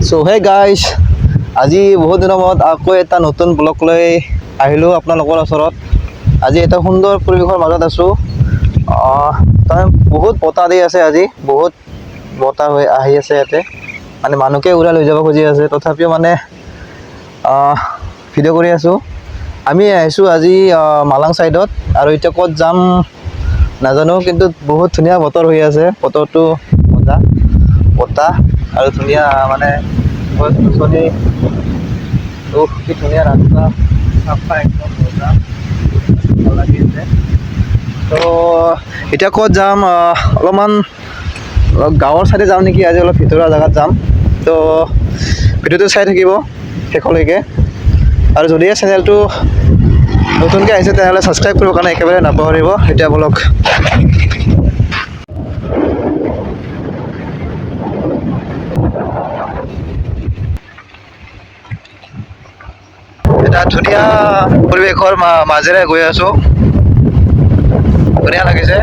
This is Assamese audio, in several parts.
So hey guys, আজি বহুত দিনৰ মূৰত আকৌ এটা নতুন ব্লগ লৈ আহিলোঁ আপোনালোকৰ ওচৰত। আজি এটা সুন্দৰ পৰিৱেশৰ মাজত আছোঁ। তাৰ বহুত বতাহ দি আছে, আজি বহুত বতাহ হৈ আহি আছে ইয়াতে, মানে মানুহকে উৰাই লৈ যাব খুজি আছে, তথাপিও মানে ভিডিঅ' কৰি আছোঁ। আমি আহিছোঁ আজি মালাং ছাইডত, আৰু এতিয়া ক'ত যাম নাজানো, কিন্তু বহুত ধুনীয়া বতৰ হৈ আছে, বতৰটো মজা, বতাহ আৰু ধুনীয়া মানে গছ গছনি, কি ধুনীয়া ৰাস্তা, চাফা একদম মজা, ভাল লাগি আছে। তো এতিয়া ক'ত যাম, অলপমান গাঁৱৰ ছাইডে যাম নেকি, আজি অলপ ভিতৰুৱা জেগাত যাম। তো ভিডিঅ'টো চাই থাকিব শেষলৈকে, আৰু যদিহে চেনেলটো নতুনকৈ আহিছে তেনেহ'লে ছাবস্ক্ৰাইব কৰিবৰ কাৰণে একেবাৰে নাপাহৰিব। এতিয়া বলক। এটা ধুনীয়া পৰিৱেশৰ মাজেৰে গৈ আছোঁ, ধুনীয়া লাগিছে।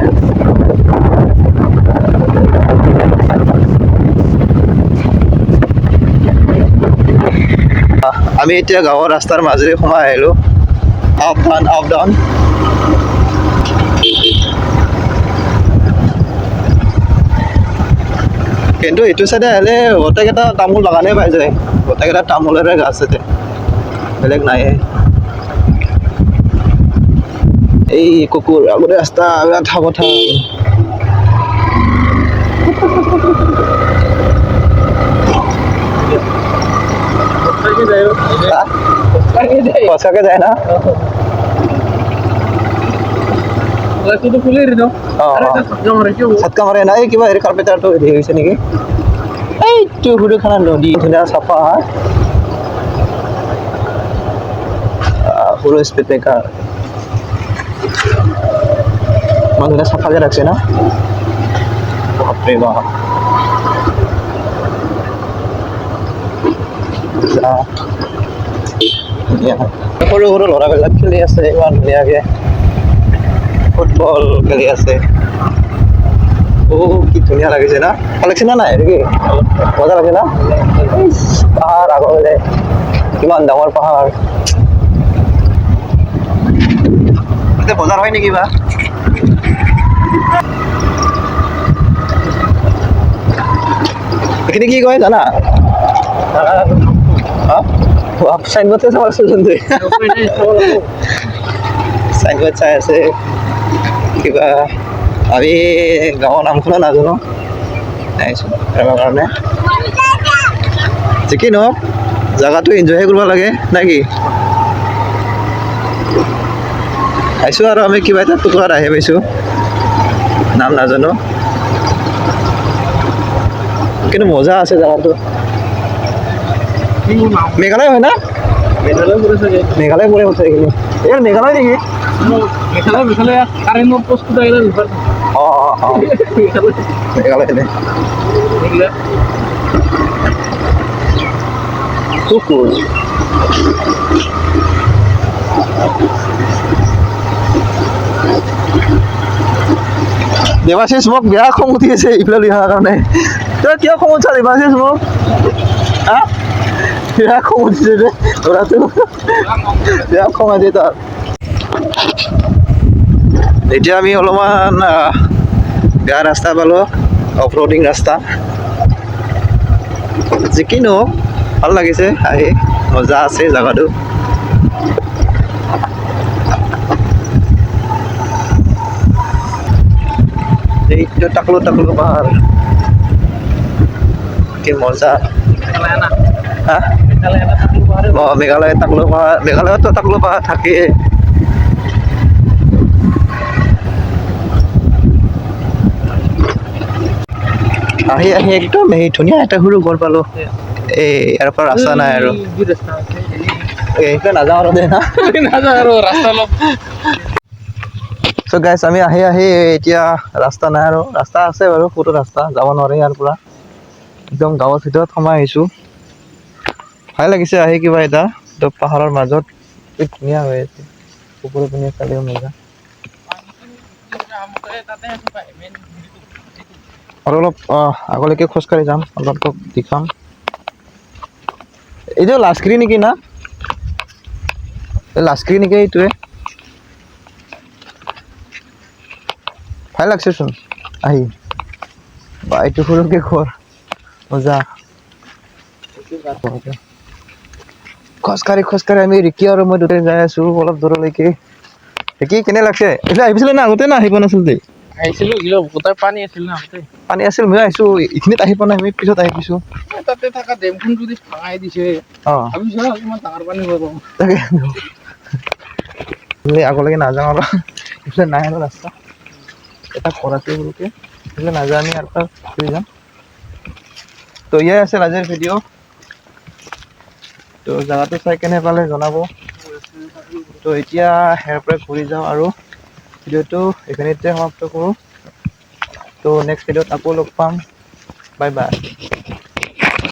আমি এতিয়া গাঁৱৰ ৰাস্তাৰ মাজেৰে সোমাই আহিলোঁ, আপ ডাউন। কিন্তু এইটো চাইডে আহিলে গোটেইকেইটা তামোল বাগানেই পাই যায়, গোটেইকেইটা তামোলৰে গাছ আছে, বেলেগ নাই। এই কুকুৰ আগতে ৰাস্তা আঠা কথা। সঁচাকে যায় না, চটকা মাৰে নাই, কিবা হেৰি কাৰ্পেটাৰটো হেৰি হৈছে নেকি। এইটো সুৰখানা নদী, ধুনীয়া চাফা, সৰু স্পীড ব্ৰেকাৰ, ইমান ধুনীয়া চাফাকে ৰাখছে না, বাপৰে বাপ। সৰু সৰু ল'ৰাবিলাক খেলি আছে ইমান ধুনীয়াকে, ফুটবল খেলি আছে। কি ধুনীয়া লাগিছে না, ভাল লাগিছে না নাই, কি মজা লাগিছে না। পাহাৰ আগলে, কিমান ডাঙৰ পাহাৰ। এতিয়া বজাৰ হয় নেকি বা। এইখিনি কি কয় জানা, চাইনবোৰ্ড চাইনবোৰ্ড চাই আছে কিবা, আমি গাঁৱৰ নামখনো নাজানো, আহিছোঁ তাৰ কাৰণে। যি কি নহওক জেগাটো এনজয় কৰিব লাগে নে কি। আহিছোঁ আৰু আমি কিবা এটা টুকুৰাত আহি পাইছোঁ, নাম নাজানো, কিন্তু মজা আছে জেগাটো। মেঘালয় হয় না, মেঘালয় পৰে কথা এইখিনি, এই মেঘালয় নেকি। মেঘালয় কুকুৰ। দেৱাশিষ মোক বেয়া খং উঠি আছে এইফালে লৈ অহাৰ কাৰণে। তই কিয় খং উঠা দেৱাশিষ মোক, বেয়া খং উঠিছে যে ল'ৰাটো, বেয়া খং আছে তাৰ। এতিয়া আমি অলপমান বেয়া ৰাস্তা পালোঁ, অফ ৰোডিং ৰাস্তা। যি কি নহওক ভাল লাগিছে আহি, মজা আছে জেগাটো। এইটো টাকলু পাহাৰ, কি মজা। মেঘালয় টাকলু পাহাৰ, মেঘালয়তো টাকলু পাহাৰ থাকেই। আহি একদম এই ধুনীয়া এটা সৰু ঘৰ পালোঁ। এই ইয়াৰ পৰা ৰাস্তা নাই আৰু, এইফালে নাযাওঁ আৰু দে না। চ' গাইছ, আমি আহি এতিয়া ৰাস্তা নাই আৰু, ৰাস্তা আছে বাৰু, সৰু ৰাস্তা যাব নোৱাৰে ইয়াৰ পৰা, একদম গাঁৱৰ ভিতৰত সোমাই আহিছোঁ। ভাল লাগিছে আহি কিবা এটা, তো পাহাৰৰ মাজত কি ধুনীয়া হৈ আছে, ওপৰৰ পিনে চালেও মজা। আৰু অলপ আগলৈকে খোজকাঢ়ি যাম, অলপ দেখাম। এইটো লাস্কৰি নেকি না লাস্কৰি নেকি এইটোৱে ভাল লাগছেচোন আহি বা এইটো সৰুকে ঘৰ মজা খোজকাঢ়ি আমি ৰিকি আৰু মই দুটাই যাই আছো অলপ দূৰলৈকে ৰিকি কেনে লাগছে এইফালে আহিছিলে না আগতে না আহি পোৱা নাছিল দে আহিছিলো গিলো গোটাই পানী আছিল না আগতে পানী আছিল মই আহিছো এইখিনিত আহি পোৱা নাই আমি পিছত আহি পাইছো তাতে থকা ডেমখন যদি ভাঙাই দিছে ভাবিছো কিমান ডাঙৰ পানী হ'ব তাকে আগলৈকে নাযাওঁ আৰু এইফালে নাই আৰু ৰাস্তা এটা ঘৰ আছে বোলোকে এইফালে নাযাওঁ আমি আৰু এটা ঘূৰি যাম তো ইয়ে আছিল আজিৰ ভিডিঅ' তো জেগাটো চাই কেনে পালে জনাব তো এতিয়া ইয়াৰ পৰা ঘূৰি যাওঁ আৰু ভিডিঅ'টো এইখিনিতে সমাপ্ত কৰোঁ তো নেক্সট ভিডিঅ'ত আকৌ লগ পাম বাই বাই